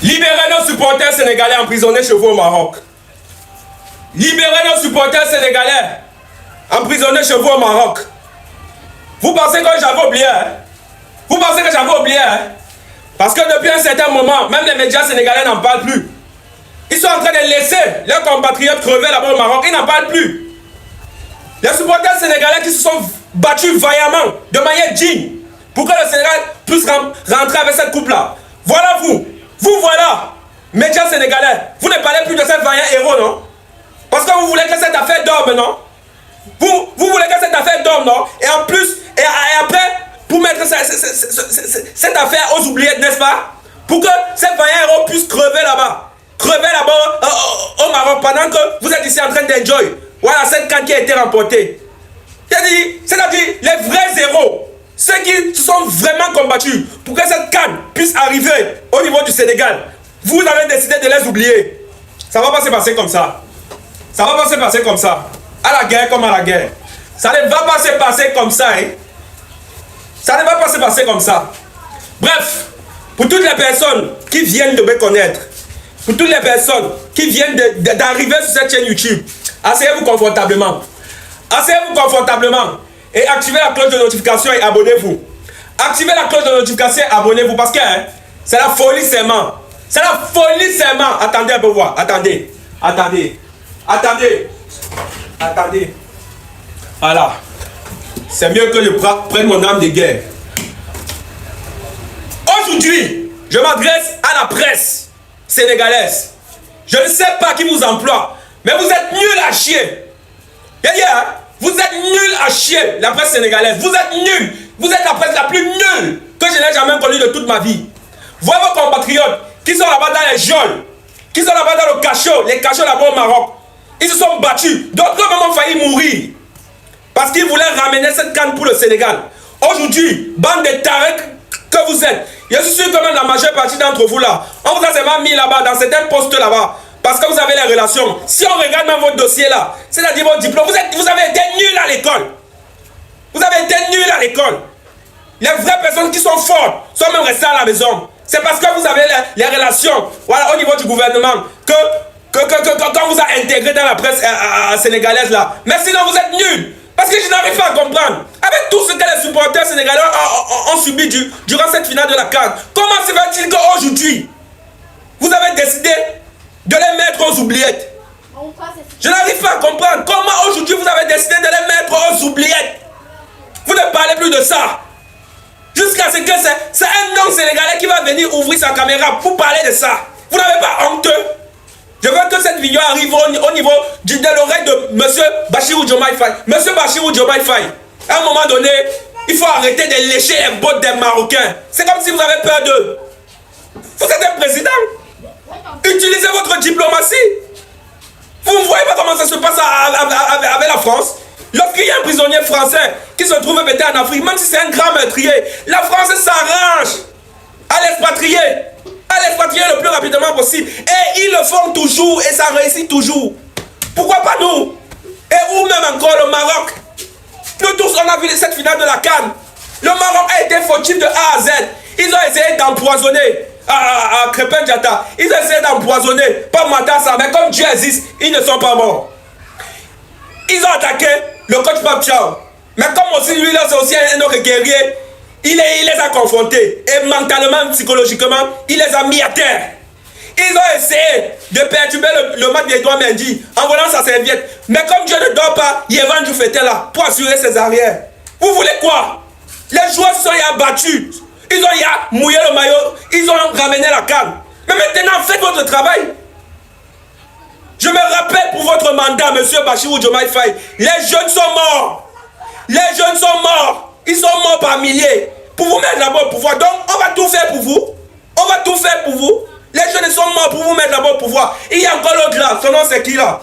Libérez nos supporters sénégalais emprisonnés chez vous au Maroc. Libérez nos supporters sénégalais emprisonnés chez vous au Maroc. Vous pensez que j'avais oublié, hein? Vous pensez que j'avais oublié, hein? Parce que depuis un certain moment, même les médias sénégalais n'en parlent plus. Ils sont en train de laisser leurs compatriotes crever là-bas au Maroc. Ils n'en parlent plus. Les supporters sénégalais qui se sont battus vaillamment, de manière digne, pour que le Sénégal puisse rentrer avec cette coupe-là. Voilà vous. Vous voilà, médias sénégalais. Vous ne parlez plus de ces vaillants héros, non? Parce que vous voulez que cette affaire dorme, non? Vous voulez que cette affaire dorme, non? Et en plus, et après, pour mettre cette affaire aux oubliettes, n'est-ce pas? Pour que ces vaillants héros puissent crever là-bas. Crever là-bas au Maroc pendant que vous êtes ici en train d'enjoy. Voilà cette canne qui a été remportée. C'est-à-dire les vrais héros. Ceux qui se sont vraiment combattus pour que cette canne puisse arriver au niveau du Sénégal. Vous avez décidé de les oublier. Ça ne va pas se passer comme ça. Ça ne va pas se passer comme ça. À la guerre comme à la guerre. Ça ne va pas se passer comme ça. Hein? Ça ne va pas se passer comme ça. Bref, pour toutes les personnes qui viennent de me connaître, pour toutes les personnes qui viennent d'arriver sur cette chaîne YouTube, asseyez-vous confortablement. Asseyez-vous confortablement et activez la cloche de notification et abonnez-vous. Activez la cloche de notification et abonnez-vous parce que hein, c'est la folie seulement. C'est la folie seulement. Attendez un peu voir. Attendez. Attendez. Attendez. Attendez. Voilà. C'est mieux que je prenne mon arme de guerre. Aujourd'hui, je m'adresse à la presse sénégalaise. Je ne sais pas qui vous emploie, mais vous êtes nuls à chier. Yeah. Vous êtes nuls à chier, la presse sénégalaise. Vous êtes nuls. Vous êtes la presse la plus nulle que je n'ai jamais connue de toute ma vie. Voyez vos compatriotes qui sont là-bas dans les geôles, qui sont là-bas dans le cachot, les cachots là-bas au Maroc. Ils se sont battus. D'autres même ont failli mourir. Parce qu'ils voulaient ramener cette canne pour le Sénégal. Aujourd'hui, bande de tarés que vous êtes, je suis sûr que même la majeure partie d'entre vous là, on vous a seulement mis là-bas, dans certains postes là-bas, parce que vous avez les relations. Si on regarde même votre dossier là, c'est-à-dire votre diplôme, vous avez été nuls à l'école. Vous avez été nuls à l'école. Les vraies personnes qui sont fortes sont même restées à la maison. C'est parce que vous avez les relations, voilà, au niveau du gouvernement, quand vous a intégré dans la presse sénégalaise là. Mais sinon vous êtes nuls. Parce que je n'arrive pas à comprendre. Avec tout ce que les supporters sénégalais ont subi durant cette finale de la CAN, comment se fait-il qu'aujourd'hui, vous avez décidé de les mettre aux oubliettes? Je n'arrive pas à comprendre. Comment aujourd'hui vous avez décidé de les mettre aux oubliettes? Vous ne parlez plus de ça. Jusqu'à ce que c'est un homme sénégalais qui va venir ouvrir sa caméra pour parler de ça. Vous n'avez pas honte? Je veux que cette vidéo arrive au niveau de l'oreille de M. Bassirou Diomaye Faye. M. Bassirou Diomaye Faye, à un moment donné, il faut arrêter de lécher les bottes des Marocains. C'est comme si vous avez peur d'eux. Vous êtes un président. Utilisez votre diplomatie. Vous ne voyez pas comment ça se passe avec la France? Lorsqu'il y a un prisonnier français qui se trouve peut-être en Afrique, même si c'est un grand meurtrier, la France s'arrange à l'expatrier. À l'expatrier le plus rapidement possible. Et ils le font toujours et ça réussit toujours. Pourquoi pas nous? Et ou même encore le Maroc. Nous tous on a vu cette finale de la CAN. Le Maroc a été fautif de A à Z. Ils ont essayé d'empoisonner Crépin Diatta. Ils ont essayé d'empoisonner pas Matassa. Mais comme Dieu existe, ils ne sont pas morts. Ils ont attaqué le coach Pape Thiaw. Mais comme aussi lui là c'est aussi un autre guerrier. Il les a confrontés et mentalement, psychologiquement, il les a mis à terre. Ils ont essayé de perturber le match d'Edouard Mendy en volant sa serviette. Mais comme Dieu ne dort pas, Yvan Diouf était là pour assurer ses arrières. Vous voulez quoi? Les joueurs se sont battus. Ils ont mouillé le maillot. Ils ont ramené la canne. Mais maintenant, faites votre travail. Je me rappelle pour votre mandat, monsieur Bassirou Diomaye Faye, les jeunes sont morts. Les jeunes sont morts. Ils sont morts par milliers pour vous mettre là-bas au pouvoir. Donc, on va tout faire pour vous. On va tout faire pour vous. Les jeunes sont morts pour vous mettre là-bas au pouvoir. Il y a encore l'autre là. Son nom, c'est qui là?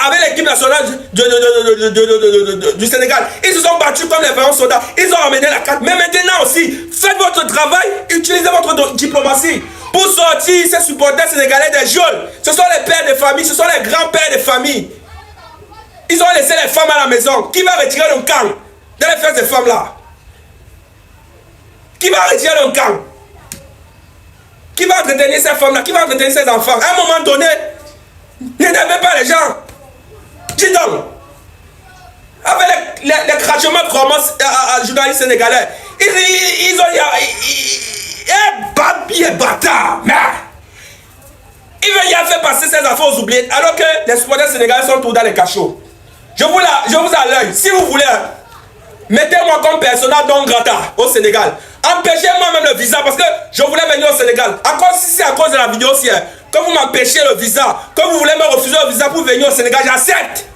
Avec l'équipe nationale du Sénégal. Ils se sont battus comme les vrais soldats. Ils ont ramené la carte. Mais maintenant aussi, faites votre travail. Utilisez votre diplomatie pour sortir ces supporters sénégalais des geôles. Ce sont les pères de famille. Ce sont les grands-pères de famille. Ils ont laissé les femmes à la maison. Qui va retirer le camp dans les fesses des femmes là? Qui va retirer le camp? Qui va entretenir ces femmes-là? Qui va entretenir ces enfants? À un moment donné, n'énervez pas les gens. Dis donc. Avec les crachements de romans journalistes sénégalais, ils ont... Babi et bâtard, merde. Il veut y faire passer ces affaires aux oubliettes, alors que les supporters sénégalais sont tous dans les cachots. Je vous à l'œil. Si vous voulez, mettez-moi comme persona non grata au Sénégal. Empêchez-moi même le visa parce que je voulais venir au Sénégal. Si c'est à cause de la vidéo aussi, que vous m'empêchez le visa, que vous voulez me refuser le visa pour venir au Sénégal, j'accepte.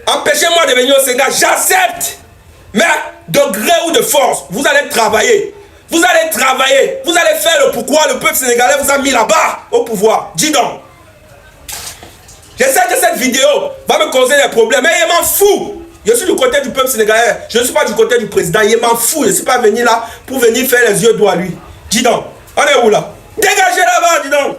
Empêchez-moi de venir au Sénégal, j'accepte. Mais de gré ou de force, vous allez travailler. Vous allez travailler. Vous allez faire le pourquoi le peuple sénégalais vous a mis là-bas au pouvoir. Dis donc. Je sais que cette vidéo va me causer des problèmes, mais il m'en fout. Je suis du côté du peuple sénégalais. Je ne suis pas du côté du président. Il m'en fout. Je ne suis pas venu là pour venir faire les yeux doux à lui. Dis donc. On est où là? Dégagez là-bas, dis donc.